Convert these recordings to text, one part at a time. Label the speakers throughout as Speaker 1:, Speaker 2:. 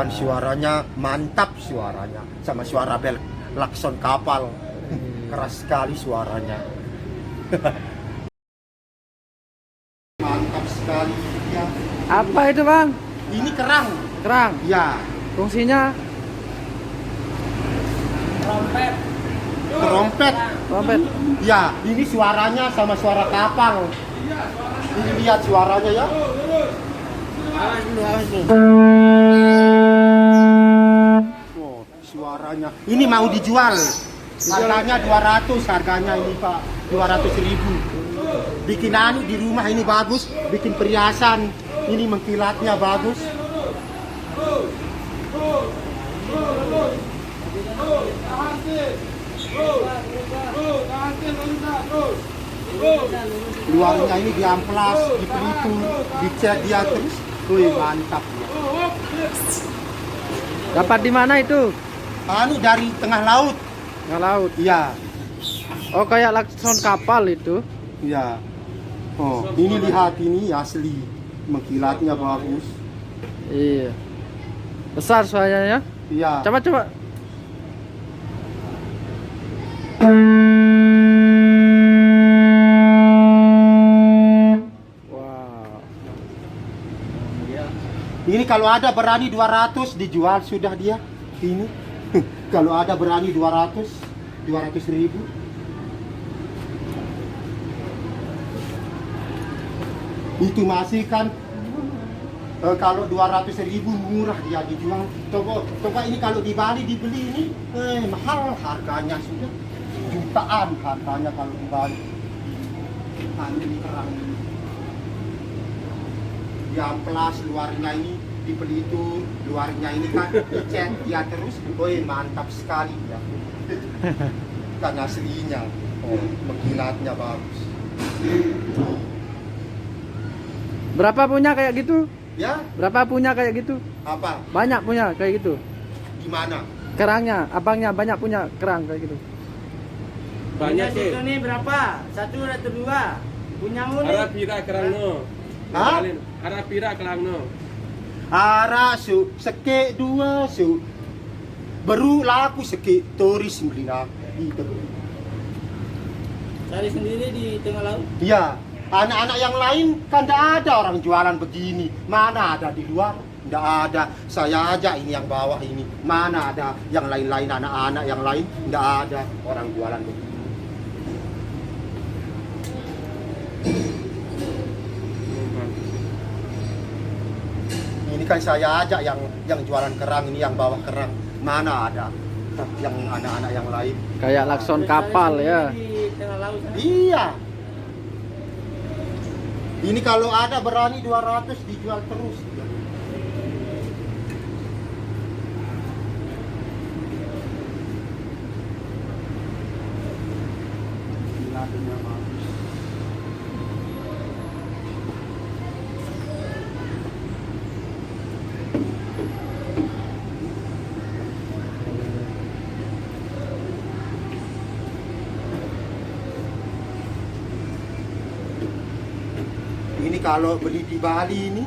Speaker 1: Kan suaranya mantap, suaranya sama suara bel klakson kapal. Keras sekali suaranya. Mantap sekali ya.
Speaker 2: Apa itu bang?
Speaker 1: Ini kerang.
Speaker 2: Kerang.
Speaker 1: Ya.
Speaker 2: Fungsinya?
Speaker 3: Trompet.
Speaker 1: Trompet.
Speaker 2: Trompet.
Speaker 1: Ya, ini suaranya sama suara kapal. Ini lihat suaranya ya.
Speaker 3: Awas dulu.
Speaker 1: Oh, suaranya. Ini mau dijual. Harganya 200, harganya ini Pak. 200.000. Bikin anu di rumah ini bagus, bikin perhiasan. Ini mengkilatnya bagus. Luarnya ini diamplas, dipelitur, dicat dia terus. Wih, mantap ya.
Speaker 2: Dapat di mana itu?
Speaker 1: Anu dari tengah laut.
Speaker 2: Tengah laut.
Speaker 1: Iya,
Speaker 2: Oh kayak klakson kapal itu.
Speaker 1: iya. Oh, ini lihat ini asli. Mengkilatnya bagus.
Speaker 2: Iya. Besar suaranya.
Speaker 1: Iya.
Speaker 2: Coba. Wow.
Speaker 1: Ini kalau ada berani 200 dijual sudah dia. Ini. Kalau ada berani 200.000. Itu masih kan kalau 200.000 murah dia dijual. Coba ini kalau di Bali dibeli ini mahal harganya sudah jutaan harganya kalau di Bali. Ini kerang ini. Diamplas luarnya ini dipelitur, luarnya ini kan dicat dia terus. Woi, mantap sekali ya. Kan aslinya. Oh, mengkilatnya bagus.
Speaker 2: Berapa punya kayak gitu?
Speaker 1: Ya,
Speaker 2: Berapa punya kayak gitu?
Speaker 1: apa?
Speaker 2: Banyak punya kayak gitu.
Speaker 1: Di mana?
Speaker 2: Kerangnya, abangnya banyak punya kerang kayak gitu.
Speaker 3: Banyak sih. Ini berapa? 1 atau 2? Punya mu nih.
Speaker 4: Ara pira kerangno.
Speaker 1: Hah?
Speaker 4: Ara pira kerangno.
Speaker 1: Ara su seke 2 su baru laku seke turis melina itu.
Speaker 3: Cari sendiri di tengah laut.
Speaker 1: Iya, anak-anak yang lain kan tidak ada orang jualan begini. Mana ada di luar? Tidak ada. Saya aja ini yang bawah ini. Mana ada yang lain-lain anak-anak yang lain? Tidak ada orang jualan begini. Ini kan saya aja yang jualan kerang ini yang bawah kerang. Mana ada yang anak-anak yang lain?
Speaker 2: Kayak klakson kapal
Speaker 3: Cari
Speaker 2: ya.
Speaker 3: sendiri Di tengah laut sana.
Speaker 1: Iya. Ini kalau ada berani 200 dijual terus. Kilatnya bagus. Ini kalau beli di Bali ini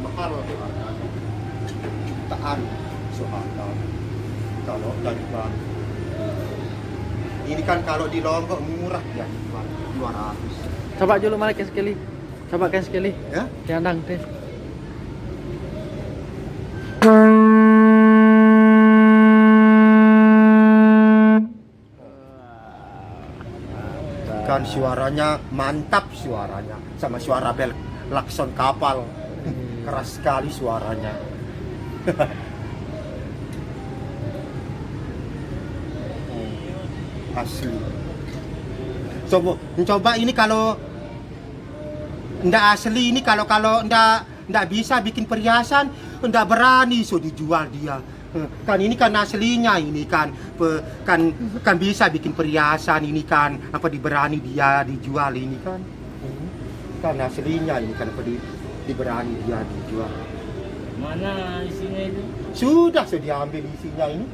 Speaker 1: mahal harganya. Jutaan soalnya kalau dari Bali. Ini kan kalau di Lombok murah ya, 200.
Speaker 2: Coba dulu mana sekali. Coba sekali.
Speaker 1: Ya?
Speaker 2: Diandang deh.
Speaker 1: Kan suaranya mantap suaranya sama suara bel klakson kapal. Keras sekali suaranya. Asli. Coba ini kalau ndak asli ini kalau ndak bisa bikin perhiasan, ndak berani so dijual dia. Kan ini kan aslinya ini kan kan bisa bikin perhiasan ini kan apa diberani dia dijual ini kan. Kan aslinya ini kan apa diberani dia dijual.
Speaker 3: Mana isinya itu?
Speaker 1: Sudah diambil isinya ini.